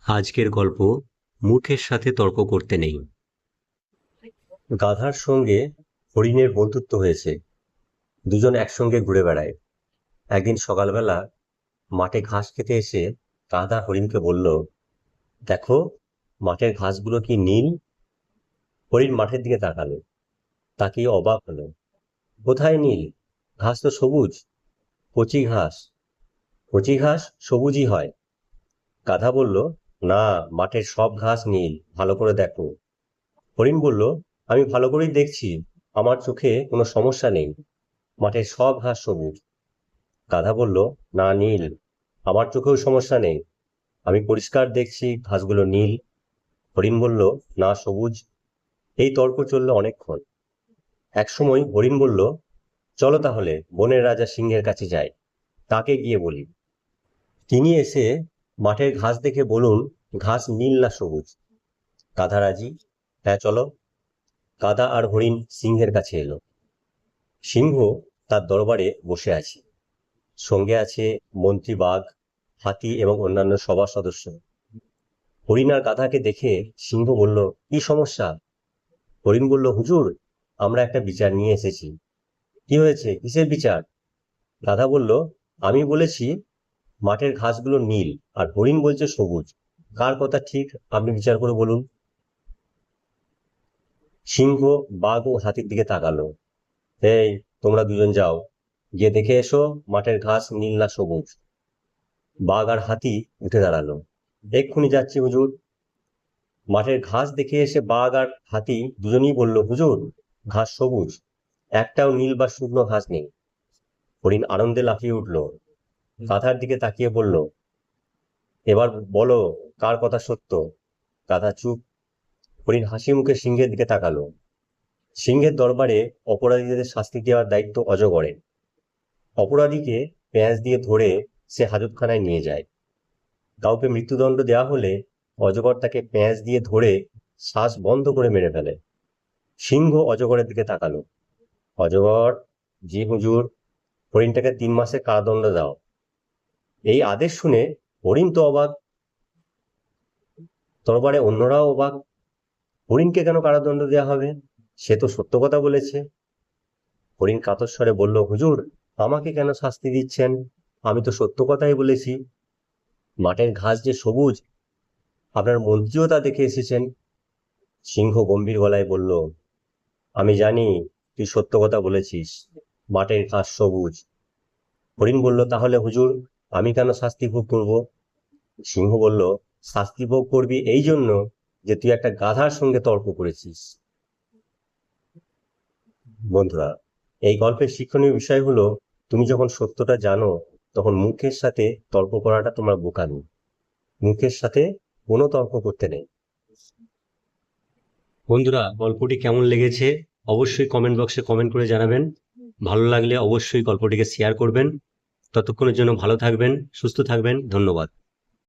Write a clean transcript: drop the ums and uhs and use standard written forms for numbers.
আজকের গল্প মূর্খের সাথে তর্ক করতে নেই। গাধার সঙ্গে হরিণের বন্ধুত্ব হয়েছে। দুজন একসঙ্গে ঘুরে বেড়ায়। একদিন সকালবেলা মাঠে ঘাস খেতে এসে গাধা হরিণকে বলল, দেখো, মাঠের ঘাসগুলো কি নীল? হরিণ মাঠের দিকে তাকালো, তাকিয়ে অবাক হলো। কোথায় নীল? ঘাস তো সবুজ। কচি ঘাস। কচি ঘাস সবুজই হয়। গাধা বলল, না, মাঠের সব ঘাস নীল, ভালো করে দেখো। হরিণ বলল, আমি ভালো করেই দেখছি, আমার চোখে কোনো সমস্যা নেই, মাঠের সব ঘাস সবুজ। গাধা বলল, না, নীল, আমার চোখেও সমস্যা নেই, আমি পরিষ্কার দেখছি ঘাসগুলো নীল। হরিণ বলল, না, সবুজ। এই তর্ক চলল অনেকক্ষণ। একসময় হরিণ বলল, চলো তাহলে বনের রাজা সিংহের কাছে যাই, তাকে গিয়ে বলি। তিনি এসে মাঠের ঘাস দেখে বলুন ঘাস নীল না সবুজ। গাধা রাজি। হ্যাঁ, চলো। গাধা আর হরিণ সিংহের কাছে এলো। সিংহ তার দরবারে বসে আছে। সঙ্গে আছে মন্ত্রী বাঘ, হাতি এবং অন্যান্য সভা সদস্য। হরিণ আর গাধাকে দেখে সিংহ বলল, কি সমস্যা? হরিণ বলল, হুজুর, আমরা একটা বিচার নিয়ে এসেছি। কি হয়েছে? কিসের বিচার? গাধা বলল, আমি বলেছি মাঠের ঘাসগুলো নীল, আর হরিণ বলছে সবুজ। কার কথা ঠিক, আপনি বিচার করে বলুন। সিংহ বাঘ ও হাতির দিকে তাকালো। এই, তোমরা দুজন যাও, গিয়ে দেখে এসো মাঠের ঘাস নীল না সবুজ। বাঘ আর হাতি উঠে দাঁড়ালো। এক্ষুনি যাচ্ছি হুজুর। মাঠের ঘাস দেখে এসে বাঘ আর হাতি দুজনেই বলল, হুজুর, ঘাস সবুজ, একটাও নীল বা শুকনো ঘাস নেই। হরিণ আনন্দে লাফিয়ে উঠল। গাধার দিকে তাকিয়ে বলল, এবার বলো, কার কথা সত্য? গাধা চুপ। হরিণ হাসি মুখে সিংহের দিকে তাকালো। সিংহের দরবারে অপরাধীদের শাস্তি দেওয়ার দায়িত্ব অজগরের। অপরাধীকে পেঁয়াজ দিয়ে ধরে সে হাজতখানায় নিয়ে যায়। কাউকে মৃত্যুদণ্ড দেওয়া হলে অজগর তাকে পেঁয়াজ দিয়ে ধরে শ্বাস বন্ধ করে মেরে ফেলে। সিংহ অজগরের দিকে তাকালো। অজগর, জি হুজুর, হরিণটাকে 3 মাসের কারাদণ্ড দাও। এই আদেশ শুনে হরিণ তো অবাক, দরবারে অন্যরাও অবাক। হরিণকে কেন কারাদণ্ড দেওয়া হবে? সে তো সত্য কথা বলেছে। হরিণ কাতর স্বরে বলল, হুজুর, আমাকে কেন শাস্তি দিচ্ছেন? আমি তো সত্য কথাই বলেছি। মাঠের ঘাস যে সবুজ, আপনার মন্ত্রীও তা দেখে এসেছেন। সিংহ গম্ভীর গলায় বলল, আমি জানি তুই সত্য কথা বলেছিস, মাঠের ঘাস সবুজ। হরিণ বলল, তাহলে হুজুর, আমি কেন শাস্তি ভোগ করব? সিংহ বলল, শাস্তি ভোগ করবি এই জন্য যে তুই একটা গাধার সঙ্গে তর্ক করেছিস। বন্ধুরা, এই গল্পের শিক্ষণীয় বিষয় হলো, তুমি যখন সত্যটা জানো তখন মুখের সাথে তর্ক করাটা তোমার বোকামি। মুখের সাথে কোনো তর্ক করতে নেই। বন্ধুরা, গল্পটি কেমন লেগেছে অবশ্যই কমেন্ট বক্সে কমেন্ট করে জানাবেন। ভালো লাগলে অবশ্যই গল্পটিকে শেয়ার করবেন। ততক্ষণের জন্য ভালো থাকবেন, সুস্থ থাকবেন। ধন্যবাদ।